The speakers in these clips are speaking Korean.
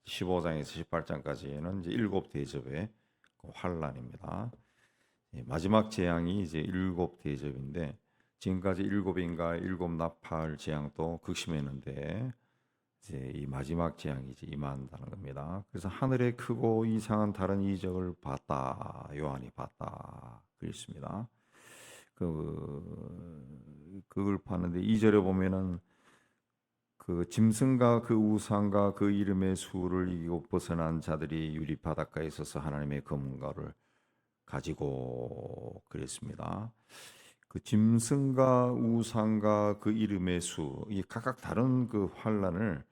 15장에서 18장까지는 이제 일곱 대접의 그 환란입니다. 마지막 재앙이 이제 일곱 대접인데 지금까지 일곱인가 일곱 나팔 재앙도 극심했는데 이제 이 마지막 재앙이 이제 임한다는 겁니다. 그래서 하늘에 크고 이상한 다른 이적을 봤다. 요한이 봤다. 그랬습니다. 그걸 봤는데 2절에 보면은 그 짐승과 그 우상과 그 이름의 수를 이기고 벗어난 자들이 유리 바닷가에 있어서 하나님의 검은가를 가지고 그랬습니다. 그 짐승과 우상과 그 이름의 수, 이 각각 다른 그 환란을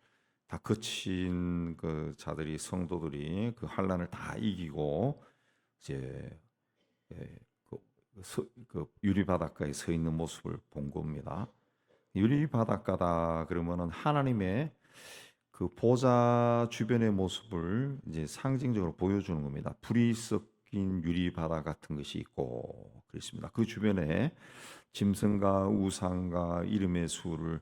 다 거친 그 자들이 성도들이 그 환란을 다 이기고 이제 그, 그 유리 바닷가에 서 있는 모습을 본 겁니다. 유리 바닷가다 그러면은 하나님의 그 보좌 주변의 모습을 이제 상징적으로 보여주는 겁니다. 불이 섞인 유리 바다 같은 것이 있고 그렇습니다. 그 주변에 짐승과 우상과 이름의 수를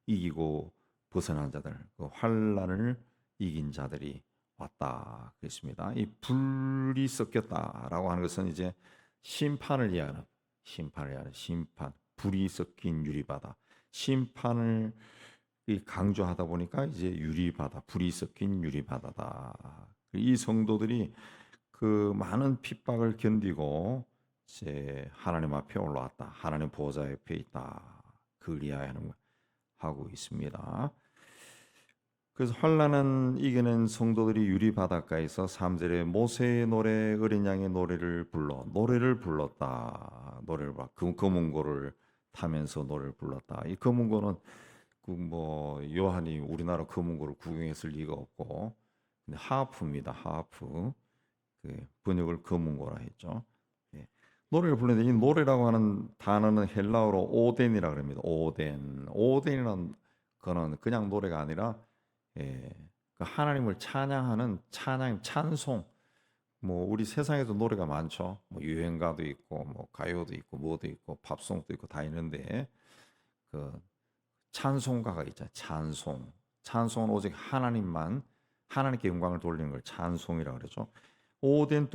이기고 벗어난 자들, 그 환란을 이긴 자들이 왔다 그랬습니다. 이 불이 섞였다라고 하는 것은 이제 심판을 이해하는 심판, 불이 섞인 유리바다, 심판을 강조하다 보니까 이제 유리바다, 불이 섞인 유리바다다. 이 성도들이 그 많은 핍박을 견디고 이제 하나님 앞에 올라왔다. 하나님 보좌 옆에 있다. 그걸 이해하고 있습니다. 그래서 환란은 이겨낸 성도들이 유리 바닷가에서 3절에 모세의 노래, 어린 양의 노래를 불렀다. 노래를 그 검은고를 타면서 노래를 불렀다. 이 검은고는 그 뭐 요한이 우리나라 검은고를 구경했을 리가 없고, 근데 하프입니다. 하프. 그 번역을 검은고라 했죠. 예. 노래를 부르는데 이 노래라고 하는 단어는 헬라어로 오덴이라 그럽니다. 오덴이라는 거는 그냥 노래가 아니라 그 하나님을 찬양하는 찬송. 뭐 우리 세상에도 노래가 많죠. 뭐 유행가도 있고, 뭐 가요도 있고, 뭐도 있고, 팝송도 있고 다 있는데 그 찬송가가 있잖아요. 찬송은 오직 하나님께 영광을 돌리는 걸 찬송이라고 그러죠. 오덴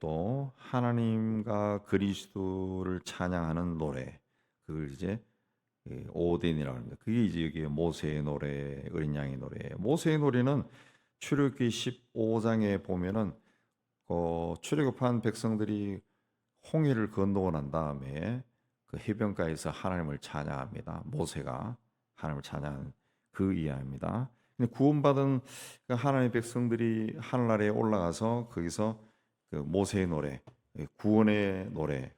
또 하나님과 그리스도를 찬양하는 노래. 그걸 이제 오덴이라고 합니다. 그게 이제 여기 모세의 노래, 어린 양의 노래. 모세의 노래는 출애굽기 15장에 보면은 출애굽한 백성들이 홍해를 건너고 난 다음에 그 해변가에서 하나님을 찬양합니다. 모세가 하나님을 찬양하는 그 이야기입니다. 구원받은 그 하나님의 백성들이 하늘나라에 올라가서 거기서 그 모세의 노래, 구원의 노래,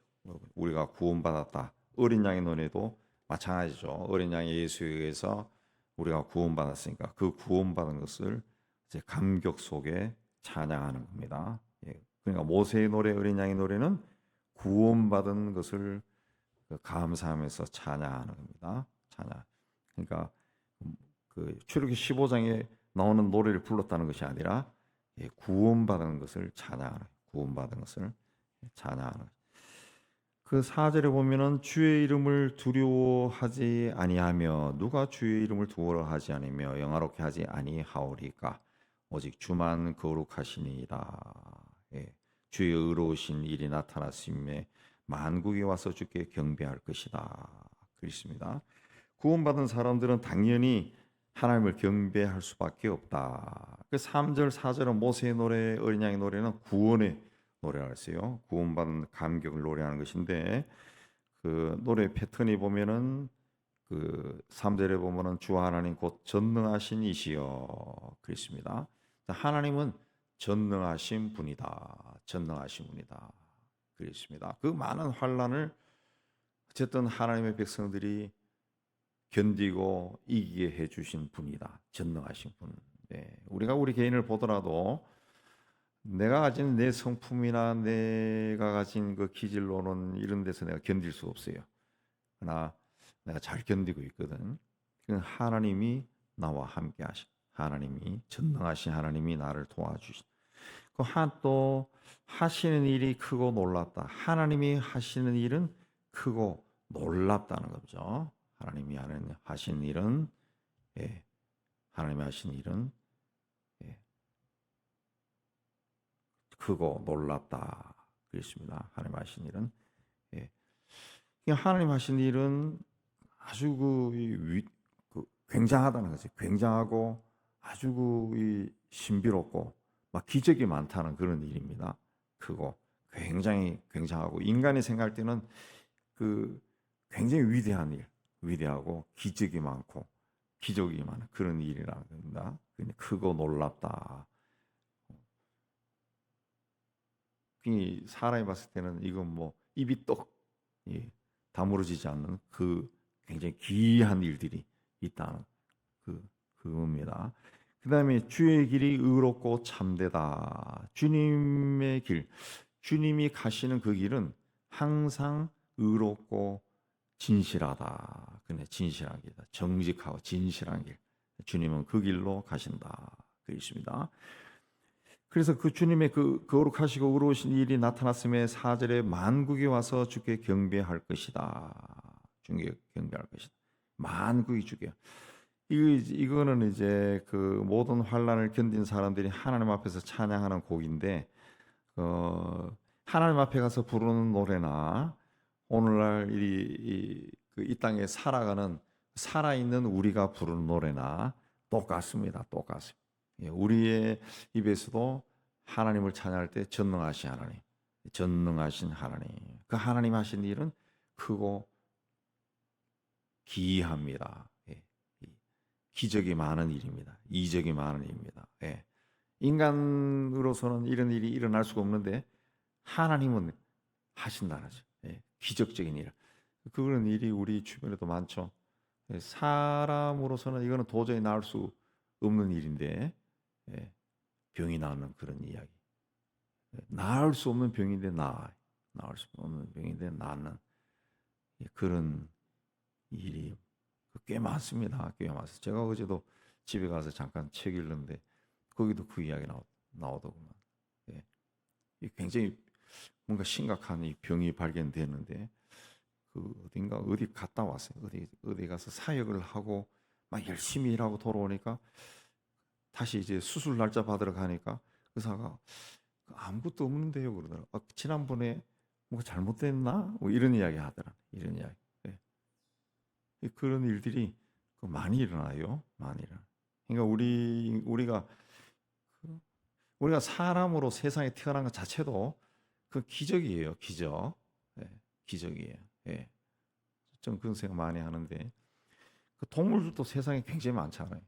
우리가 구원받았다. 어린 양의 노래도 마찬가지죠. 어린 양의 예수에 의해서 우리가 구원받았으니까 그 구원받은 것을 이제 감격 속에 찬양하는 겁니다. 그러니까 모세의 노래, 어린 양의 노래는 구원받은 것을 감사하면서 찬양하는 겁니다. 찬양. 그러니까 그 출애굽기 15장에 나오는 노래를 불렀다는 것이 아니라 구원받은 것을 찬양하는, 구원받은 것을 찬양하는. 그 4절에 보면은 주의 이름을 두려워하지 아니하며 누가 주의 이름을 두려워하지 않으며 영화롭게 하지 아니하오리까 오직 주만 거룩하시니이다. 주의 의로우신 일이 나타났음에 만국에 와서 주께 경배할 것이다. 그렇습니다. 구원받은 사람들은 당연히 하나님을 경배할 수밖에 없다. 그 3절, 4절은 모세의 노래, 어린 양의 노래는 구원의 노래라고 했어요. 구원받은 감격을 노래하는 것인데 그 노래 패턴이 보면은 그 3절에 보면은 주 하나님 곧 전능하신 이시여 그랬습니다. 하나님은 전능하신 분이다. 전능하신 분이다. 그랬습니다. 그 많은 환란을 어쨌든 하나님의 백성들이 견디고 이기게 해주신 분이다. 전능하신 분. 네. 우리가 우리 개인을 보더라도 내가 가진 내 성품이나 내가 가진 그 기질로는 이런 데서 내가 견딜 수 없어요. 그러나 내가 잘 견디고 있거든. 하나님이 나와 함께 하신 하나님이 전능하신 하나님이 나를 도와주신 또 하시는 일이 크고 놀랍다. 하나님이 하시는 일은 크고 놀랍다는 거죠. 하나님이 하시는 일은 하나님이 하시는 일은 크고 놀랍다 그랬습니다. 하나님 하신 일은. 예. 하나님 하신 일은 아주 굉장하다는 거지. 굉장하고 아주 이 신비롭고 막 기적이 많다는 그런 일입니다. 크고 굉장히 굉장하고 인간이 생각할 때는 그 굉장히 위대한 일, 위대하고 기적이 많고 기적이 많은 그런 일이라는 겁니다. 크고 놀랍다. 사람이 봤을 때는 이건 뭐 입이 떡 다물어지지 않는 그 굉장히 귀한 일들이 있다는 그겁니다. 그 다음에 주의 길이 의롭고 참되다. 주님의 길, 주님이 가시는 그 길은 항상 의롭고 진실하다. 그네 진실한 길이다. 정직하고 진실한 길. 주님은 그 길로 가신다. 그 있습니다. 그래서 그 주님의 그 거룩하시고 의로우신 일이 나타났음에 4절에 만국이 와서 주께 경배할 것이다. 주께 경배할 것이다. 만국이 주께. 이거는 이제 그 모든 환란을 견딘 사람들이 하나님 앞에서 찬양하는 곡인데, 하나님 앞에 가서 부르는 노래나 오늘날 이 땅에 살아있는 우리가 부르는 노래나 똑같습니다. 똑같습니다. 우리의 입에서도 하나님을 찬양할 때 전능하신 하나님, 전능하신 하나님, 그 하나님 하신 일은 크고 기이합니다. 기적이 많은 일입니다. 이적이 많은 일입니다. 인간으로서는 이런 일이 일어날 수가 없는데 하나님은 하신다는 거죠. 기적적인 일. 그런 일이 우리 주변에도 많죠. 사람으로서는 이거는 도저히 나을 수 없는 일인데 병이 나는 그런 이야기. 나을 수 없는 병인데 나을 수 없는 병인데 낫는 그런 일이 꽤 많습니다. 꽤 많습니다. 제가 어제도 집에 가서 잠깐 책 읽는데 거기도 그 이야기 나오더구만. 굉장히 뭔가 심각한 이 병이 발견되는데 어디 갔다 왔어요. 어디 가서 사역을 하고 막 열심히 일하고 돌아오니까 다시 이제 수술 날짜 받으러 가니까 의사가 아무것도 없는데요 그러더라고요. 지난번에 뭐가 잘못됐나? 뭐 이런 이야기 하더라. 이런 이야기. 그런 일들이 많이 일어나요. 많이 일어나. 그러니까 우리가 사람으로 세상에 태어난 것 자체도 그 기적이에요. 기적. 기적이에요. 좀 그런 생각 많이 하는데 동물들도 세상에 굉장히 많잖아요.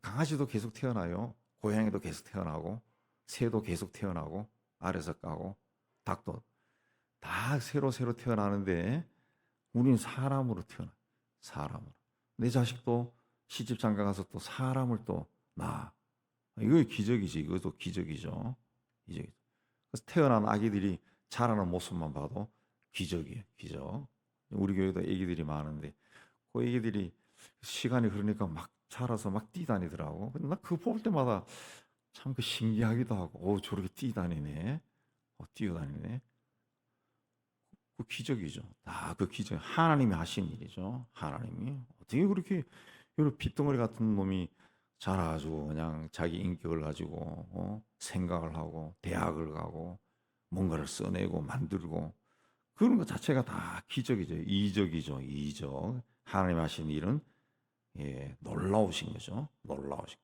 강아지도 계속 태어나요. 고양이도 계속 태어나고 새도 계속 태어나고 알에서 까고 닭도 다 새로 태어나는데 우리는 사람으로 태어나. 사람으로. 내 자식도 시집 장가 가서 또 사람을 또 낳아. 이거 기적이지. 이것도 기적이죠. 기적이죠. 그래서 태어난 아기들이 자라는 모습만 봐도 기적이에요. 기적. 우리 교회도 아기들이 많은데 그 아기들이 시간이 흐르니까 막 자라서 막 뛰다니더라고. 근데 나 그거 볼 때마다 참 신기하기도 하고, 저렇게 뛰다니네. 뛰어다니네. 그 기적이죠. 다 그 기적. 하나님이 하신 일이죠. 하나님이 어떻게 그렇게 이런 핏덩어리 같은 놈이 자라가지고 그냥 자기 인격을 가지고 생각을 하고 대학을 가고 뭔가를 써내고 만들고 그런 것 자체가 다 기적이죠. 이적이죠. 이적. 하나님 하신 일은 놀라우신 거죠. 놀라우신.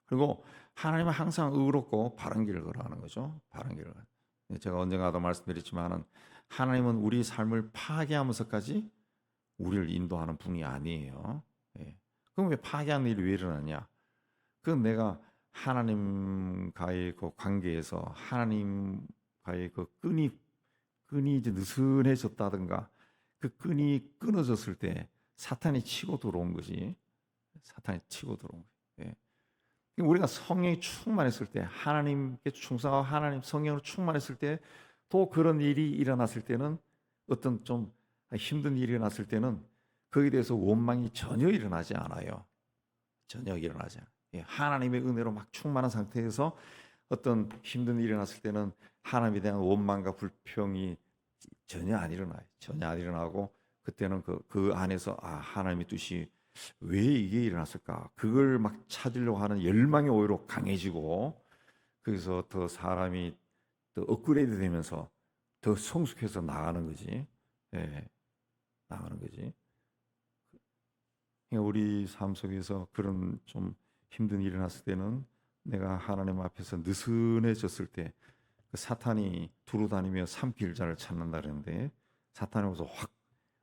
그리고 하나님은 항상 의롭고 바른 길을 걸어가는 거죠. 바른 길을. 제가 언젠가도 말씀드렸지만은 하나님은 우리 삶을 파괴하면서까지 우리를 인도하는 분이 아니에요. 그럼 왜 파괴하는 일이 왜 일어나냐? 그건 내가 하나님과의 그 관계에서 하나님과의 그 끈이 이제 느슨해졌다든가 그 끈이 끊어졌을 때 사탄이 치고 들어온 거지. 사탄이 치고 들어온 거지. 우리가 성령이 충만했을 때 하나님께 충성하고 하나님 성령으로 충만했을 때 또 그런 일이 일어났을 때는 어떤 좀 힘든 일이 일어났을 때는 거기에 대해서 원망이 전혀 일어나지 않아요. 전혀 일어나지 않아요. 하나님의 은혜로 막 충만한 상태에서 어떤 힘든 일이 일어났을 때는 하나님에 대한 원망과 불평이 전혀 안 일어나요. 전혀 안 일어나고 그때는 그 안에서 하나님의 뜻이 왜 이게 일어났을까? 그걸 막 찾으려고 하는 열망이 오히려 강해지고 거기서 더 사람이 더 업그레이드 되면서 더 성숙해서 나가는 거지. 예, 나가는 거지. 그러니까 우리 삶 속에서 그런 좀 힘든 일이 났을 때는 내가 하나님 앞에서 느슨해졌을 때 그 사탄이 두루 다니며 삼킬 자를 찾는다 그러는데 사탄이 와서 확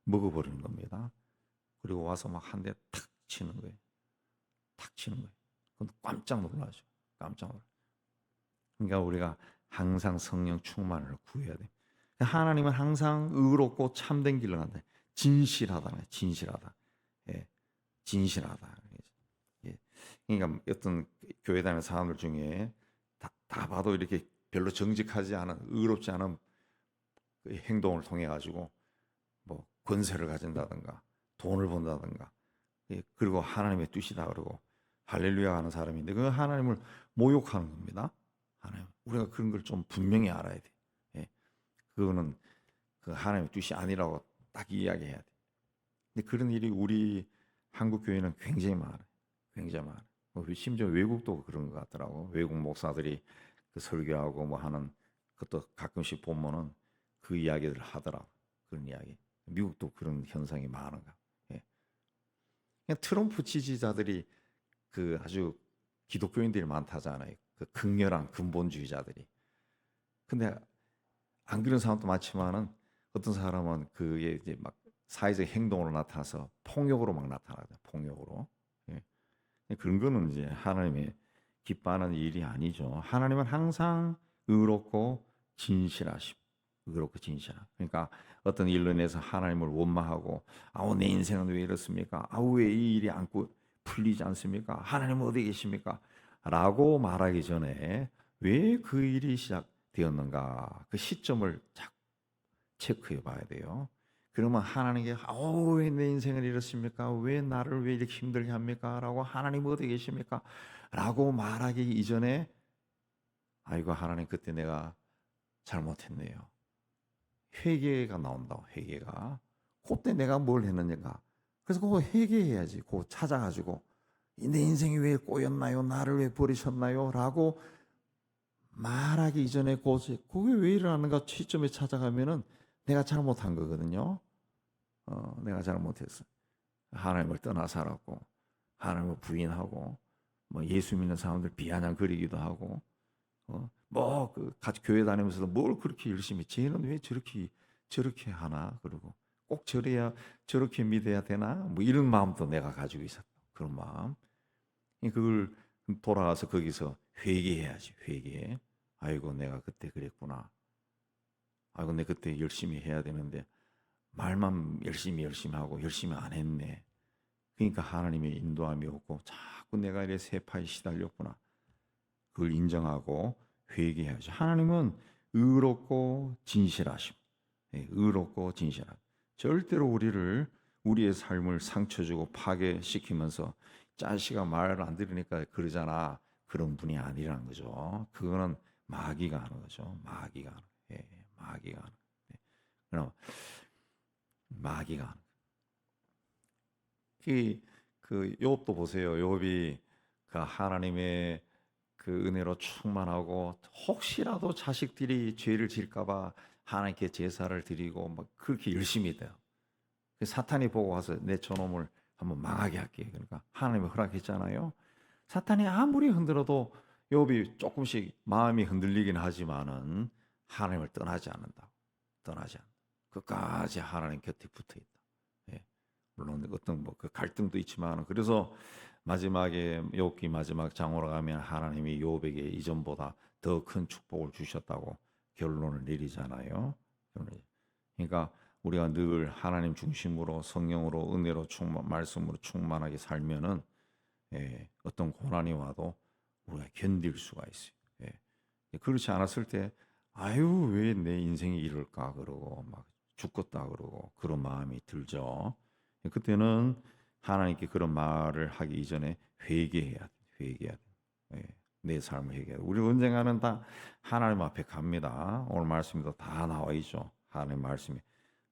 먹어버리는 겁니다. 그리고 와서 막 한 대 탁 치는 거예요. 탁 치는 거예요. 그건 깜짝 놀라죠. 깜짝 놀라. 그러니까 우리가 항상 성령 충만을 구해야 돼. 하나님은 항상 의롭고 참된 길을 간다. 진실하다. 진실하다. 예, 진실하다. 예. 그러니까 어떤 교회 다니는 사람들 중에 다 봐도 이렇게 별로 정직하지 않은 의롭지 않은 그 행동을 통해 가지고 뭐 권세를 가진다든가 돈을 번다든가 그리고 하나님의 뜻이다 그러고 할렐루야 하는 사람인데 그 하나님을 모욕하는 겁니다. 하나님 우리가 그런 걸 좀 분명히 알아야 돼. 예. 그거는 그 하나님의 뜻이 아니라고 딱 이야기해야 돼. 근데 그런 일이 우리 한국 교회는 굉장히 많아요. 굉장히 많아요. 심지어 외국도 그런 것 같더라고. 외국 목사들이 그 설교하고 뭐 하는 것도 가끔씩 보면은 그 이야기들을 하더라고. 그런 이야기. 미국도 그런 현상이 많은가. 예. 그냥 트럼프 지지자들이 그 아주 기독교인들이 많다잖아요. 그 극렬한 근본주의자들이. 근데 안 그런 사람도 많지만은 어떤 사람은 그게 이제 막 사회적 행동으로 나타나서 폭력으로 막 나타나죠. 폭력으로. 예. 그런 거는 이제 하나님의 기뻐하는 일이 아니죠. 하나님은 항상 의롭고 진실하시고 의롭고 진실하. 그러니까 어떤 일로 인해서 하나님을 원망하고 아우 내 인생은 왜 이렇습니까? 아우 왜 이 일이 안고 풀리지 않습니까? 하나님은 어디 계십니까? 라고 말하기 전에 왜 그 일이 시작되었는가? 그 시점을 체크해 봐야 돼요. 그러면 하나님께 아우 왜 내 인생을 이렇습니까? 왜 나를 왜 이렇게 힘들게 합니까? 라고 하나님 어디 계십니까? 라고 말하기 이전에 아이고 하나님 그때 내가 잘못했네요. 회개가 나온다고 회개가. 그때 내가 뭘 했느냐가. 그래서 그거 회개해야지. 그거 찾아가지고 내 인생이 왜 꼬였나요? 나를 왜 버리셨나요? 라고 말하기 이전에 그게 왜 일어나는가 시점에 찾아가면은 내가 잘못한 거거든요. 내가 잘못했어. 하나님을 떠나 살았고 하나님을 부인하고 뭐 예수 믿는 사람들 비아냥거리기도 하고 뭐그 같이 교회 다니면서도 뭘 그렇게 열심히 쟤는 왜 저렇게 하나 그러고 꼭 저래야 저렇게 믿어야 되나 뭐 이런 마음도 내가 가지고 있었다. 그런 마음. 그걸 돌아가서 거기서 회개해야지. 회개. 아이고 내가 그때 그랬구나. 아이고 내 그때 열심히 해야 되는데 말만 열심히 하고 열심히 안 했네. 그러니까 하나님의 인도함이 없고 자꾸 내가 이래 세파에 시달렸구나. 그걸 인정하고 회개해야죠. 하나님은 의롭고 진실하심. 의롭고 진실함. 절대로 우리의 삶을 상처 주고 파괴시키면서 자식아 말을 안 들으니까 그러잖아. 그런 분이 아니라는 거죠. 그거는 마귀가 하는 거죠. 마귀가 하는. 마귀가 하는. 그럼 마귀가 하는. 그 욥도 보세요. 욥이 그 하나님의 그 은혜로 충만하고 혹시라도 자식들이 죄를 질까봐 하나님께 제사를 드리고 막 그렇게 열심히 돼요. 사탄이 보고 와서 내 저놈을 한번 망하게 할게. 그러니까 하나님이 허락했잖아요. 사탄이 아무리 흔들어도 욥이 조금씩 마음이 흔들리긴 하지만은 하나님을 떠나지 않는다. 떠나지 않는다. 끝까지 하나님 곁에 붙어 있다. 예. 물론 어떤 뭐 그 갈등도 있지만 그래서 마지막에 욥기 마지막 장으로 가면 하나님이 욥에게 이전보다 더 큰 축복을 주셨다고 결론을 내리잖아요. 그러니까 우리가 늘 하나님 중심으로 성령으로 은혜로 말씀으로 충만하게 살면은 어떤 고난이 와도 우리가 견딜 수가 있어요. 그렇지 않았을 때 아유 왜 내 인생이 이럴까 그러고 막 죽겠다 그러고 그런 마음이 들죠. 그때는 하나님께 그런 말을 하기 이전에 회개해야 돼. 회개해야 돼. 내 삶을 회개해야 돼. 우리 언젠가는 다 하나님 앞에 갑니다. 오늘 말씀에도 다 나와 있죠. 하나님 말씀이.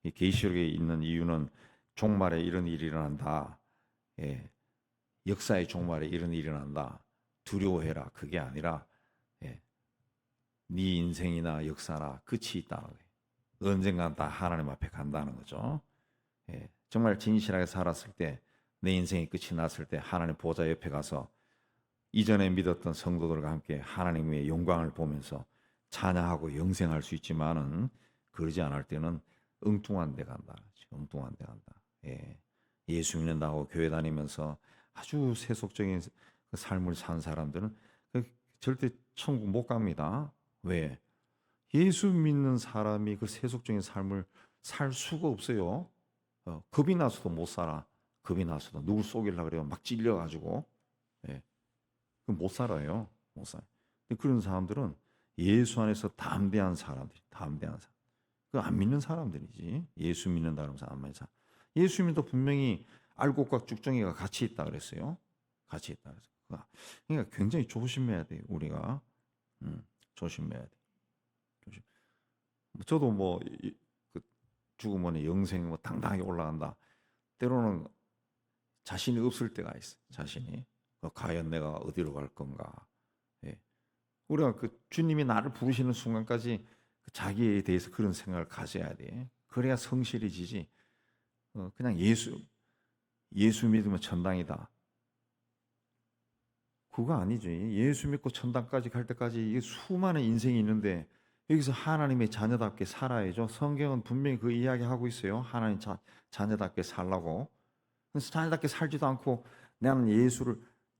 이 계시록에 있는 이유는 종말에 이런 일이 일어난다. 역사의 종말에 이런 일이 일어난다. 두려워해라. 그게 아니라 네 인생이나 역사나 끝이 있다는 거예요. 언젠간 다 하나님 앞에 간다는 거죠. 예, 정말 진실하게 살았을 때, 내 인생의 끝이 났을 때 하나님 보좌 옆에 가서 이전에 믿었던 성도들과 함께 하나님의 영광을 보면서 찬양하고 영생할 수 있지만은, 그러지 않을 때는 엉뚱한 데 간다. 엉뚱한 데 간다. 예. 예수 믿는다고 교회 다니면서 아주 세속적인 삶을 산 사람들은 절대 천국 못 갑니다. 왜? 예수 믿는 사람이 그 세속적인 삶을 살 수가 없어요. 겁이 나서도 못 살아. 겁이 나서도 누굴 속이려고 그래요. 막 찔려가지고. 예. 못 살아요. 못 살아요. 그런 사람들은 예수 안에서 담대한 사람들이, 담대한 사람. 그 안 믿는 사람들이지. 예수 믿는다 그러면서 안 믿는 사람. 예수 믿도 분명히 알곡과 쭉정이가 같이 있다 그랬어요. 같이 있다 그랬어요. 그러니까 굉장히 조심해야 돼요. 우리가 조심해야 돼. 조심. 저도 그 죽으면 영생 당당하게 올라간다. 때로는 자신이 없을 때가 있어. 자신이 과연 내가 어디로 갈 건가. 예. 우리가 그 주님이 나를 부르시는 순간까지 자기에 대해서 그런 생각을 가져야 돼. 그래야 성실해지지. 그냥 예수 믿으면 천당이다. 그거 아니지. 예수 믿고 천당까지 갈 때까지 이게 수많은 인생이 있는데 여기서 하나님의 자녀답게 살아야죠. 성경은 분명히 그 이야기하고 있어요. 하나님 자녀답게 살라고. 그래서 자녀답게 살지도 않고 나는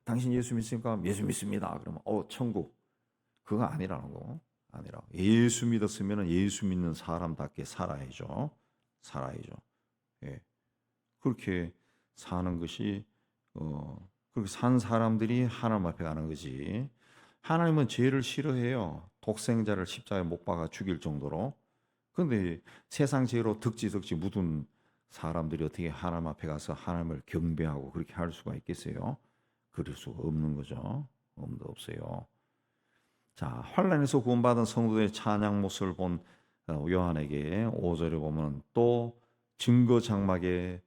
당신 예수 믿습니까? 예수 믿습니다. 그러면 천국. 그거 아니라는 거. 아니라 예수 믿었으면 예수 믿는 사람답게 살아야죠. 살아야죠. 예. 그렇게 사는 것이 그렇게 산 사람들이 하나님 앞에 가는 거지. 하나님은 죄를 싫어해요. 독생자를 십자가에 못 박아 죽일 정도로. 그런데 세상 죄로 덕지 묻은 사람들이 어떻게 하나님 앞에 가서 하나님을 경배하고 그렇게 할 수가 있겠어요? 그럴 수가 없는 거죠. 없어요. 자, 환난에서 구원받은 성도들의 찬양 모습을 본 요한에게 5절에 보면 또 증거 장막에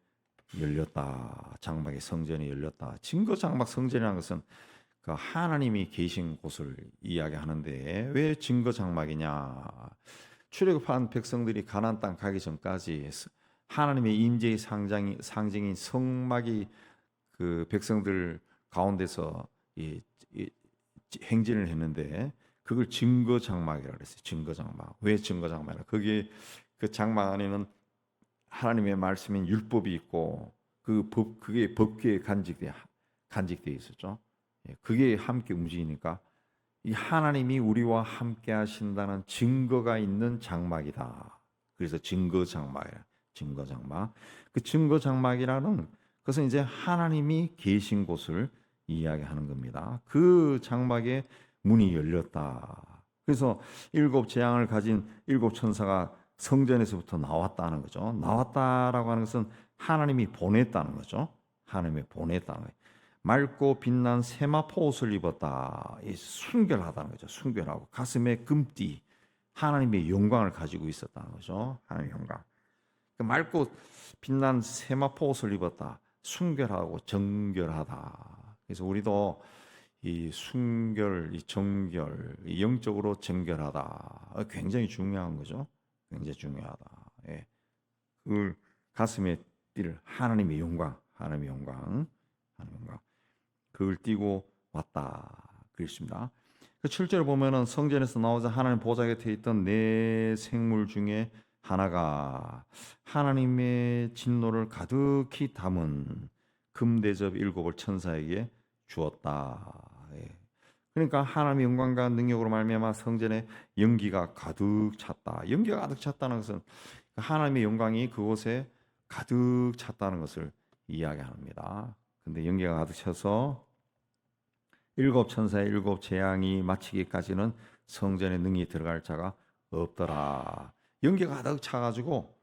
열렸다. 장막의 성전이 열렸다. 증거 장막 성전이라는 것은 그 하나님이 계신 곳을 이야기하는데 왜 증거 장막이냐? 출애굽한 백성들이 가나안 땅 가기 전까지 하나님의 임재의 상징인 성막이 그 백성들 가운데서 이 행진을 했는데 그걸 증거 장막이라고 했어요. 증거 장막. 왜 증거 장막이냐? 거기에 그 장막 안에는 하나님의 말씀인 율법이 있고 그게 법궤에 간직되어 있었죠. 그게 함께 움직이니까 이 하나님이 우리와 함께 하신다는 증거가 있는 장막이다. 그래서 증거 장막이야. 증거 장막. 그 증거 장막이라는 그것은 이제 하나님이 계신 곳을 이야기하는 겁니다. 그 장막에 문이 열렸다. 그래서 7 재앙을 가진 7 천사가 성전에서부터 나왔다는 거죠. 나왔다라고 하는 것은 하나님이 보냈다는 거죠. 하나님이 보냈다는 거예요. 맑고 빛난 세마포 옷을 입었다. 순결하다는 거죠. 순결하고 가슴에 금띠, 하나님의 영광을 가지고 있었다는 거죠. 하나님의 영광. 맑고 빛난 세마포 옷을 입었다. 순결하고 정결하다. 그래서 우리도 이 순결, 이 정결, 이 영적으로 정결하다. 굉장히 중요한 거죠. 굉장히 중요하다. 예. 그 가슴에 띌 하나님의 영광, 하나님의 영광, 하나님의 영광. 그걸 띠고 왔다. 그랬습니다. 그 7절을 보면은 성전에서 나오자 하나님 보좌 곁에 있던 네 생물 중에 하나가 하나님의 진노를 가득히 담은 금대접 7을 천사에게 주었다. 예. 그러니까 하나님의 영광과 능력으로 말미암아 성전에 연기가 가득 찼다. 연기가 가득 찼다는 것은 하나님의 영광이 그곳에 가득 찼다는 것을 이야기합니다. 근데 연기가 가득 차서 7 천사의 7 재앙이 마치기까지는 성전에 능히 들어갈 자가 없더라. 연기가 가득 차가지고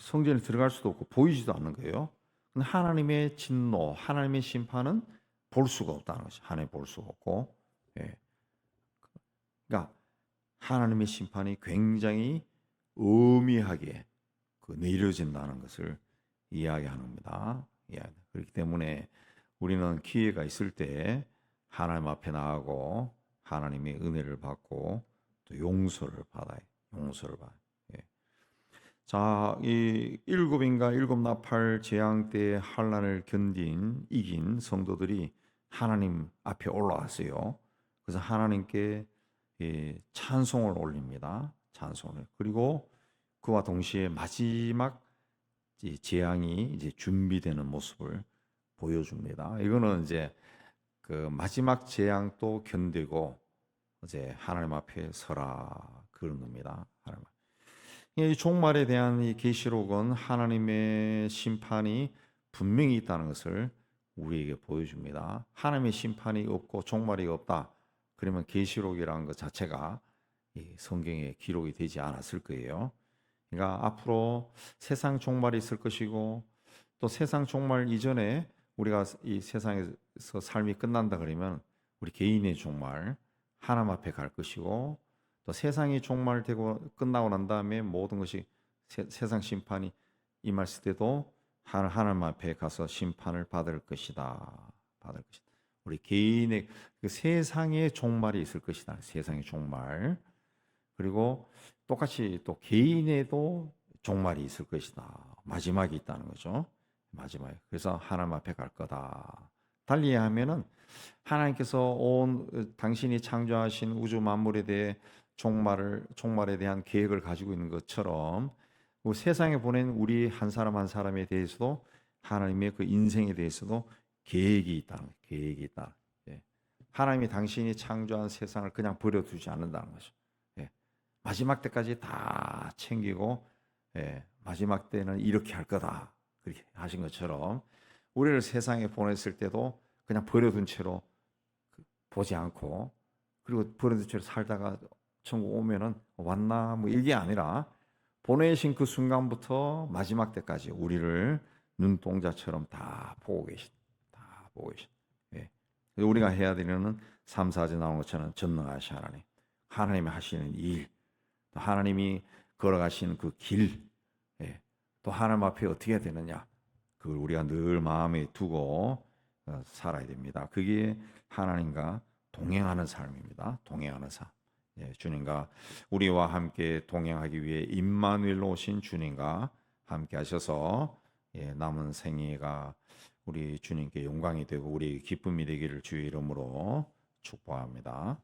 성전에 들어갈 수도 없고 보이지도 않는 거예요. 근데 하나님의 진노, 하나님의 심판은 볼 수가 없다는 것이 하나님 볼 수가 없고, 예. 그러니까 하나님의 심판이 굉장히 엄미하게 내려진다는 것을 이야기하는 겁니다. 그렇기 때문에 우리는 기회가 있을 때 하나님 앞에 나가고 하나님의 은혜를 받고 또 또 용서를 받아요. 용서를 받아요. 예. 자, 이 일곱인가 일곱 나팔 재앙 때 환난을 이긴 성도들이 하나님 앞에 올라왔어요. 그래서 하나님께 찬송을 올립니다. 찬송을. 그리고 그와 동시에 마지막 재앙이 이제 준비되는 모습을 보여줍니다. 이거는 이제 그 마지막 재앙도 견디고 이제 하나님 앞에 서라 그런 겁니다. 하나님. 이 종말에 대한 이 계시록은 하나님의 심판이 분명히 있다는 것을 우리에게 보여줍니다. 하나님의 심판이 없고 종말이 없다. 그러면 계시록이라는 것 자체가 이 성경에 기록이 되지 않았을 거예요. 그러니까 앞으로 세상 종말이 있을 것이고 또 세상 종말 이전에 우리가 이 세상에서 삶이 끝난다 그러면 우리 개인의 종말 하나님 앞에 갈 것이고 또 세상이 종말되고 끝나고 난 다음에 모든 것이 세상 심판이 임했을 때도 하나님 앞에 가서 심판을 받을 것이다. 받을 것이다. 우리 개인의 그 세상의 종말이 있을 것이다. 세상의 종말. 그리고 똑같이 또 개인에도 종말이 있을 것이다. 마지막이 있다는 거죠. 마지막에. 그래서 하나님 앞에 갈 거다. 달리 하면은 하나님께서 당신이 창조하신 우주 만물에 대해 종말에 대한 계획을 가지고 있는 것처럼 세상에 보낸 우리 한 사람 한 사람에 대해서도 하나님의 그 인생에 대해서도 계획이 있다. 계획이 있다. 예. 하나님이 당신이 창조한 세상을 그냥 버려두지 않는다는 거죠. 예. 마지막 때까지 다 챙기고 마지막 때는 이렇게 할 거다. 그렇게 하신 것처럼 우리를 세상에 보냈을 때도 그냥 버려둔 채로 보지 않고 그리고 버려둔 채로 살다가 천국 오면은 왔나 뭐 이게 아니라 보내신 그 순간부터 마지막 때까지 우리를 눈동자처럼 다 보고 계신, 다 보고 계신. 예. 우리가 해야 되는 3, 4제 나온 것처럼 전능하신 하나님, 하나님이 하시는 일, 또 하나님이 걸어가시는 그 길, 예. 또 하나님 앞에 어떻게 해야 되느냐, 그걸 우리가 늘 마음에 두고 살아야 됩니다. 그게 하나님과 동행하는 삶입니다. 동행하는 삶. 예, 주님과 우리와 함께 동행하기 위해 임마누엘로 오신 주님과 함께 하셔서 남은 생애가 우리 주님께 영광이 되고 우리 기쁨이 되기를 주의 이름으로 축복합니다.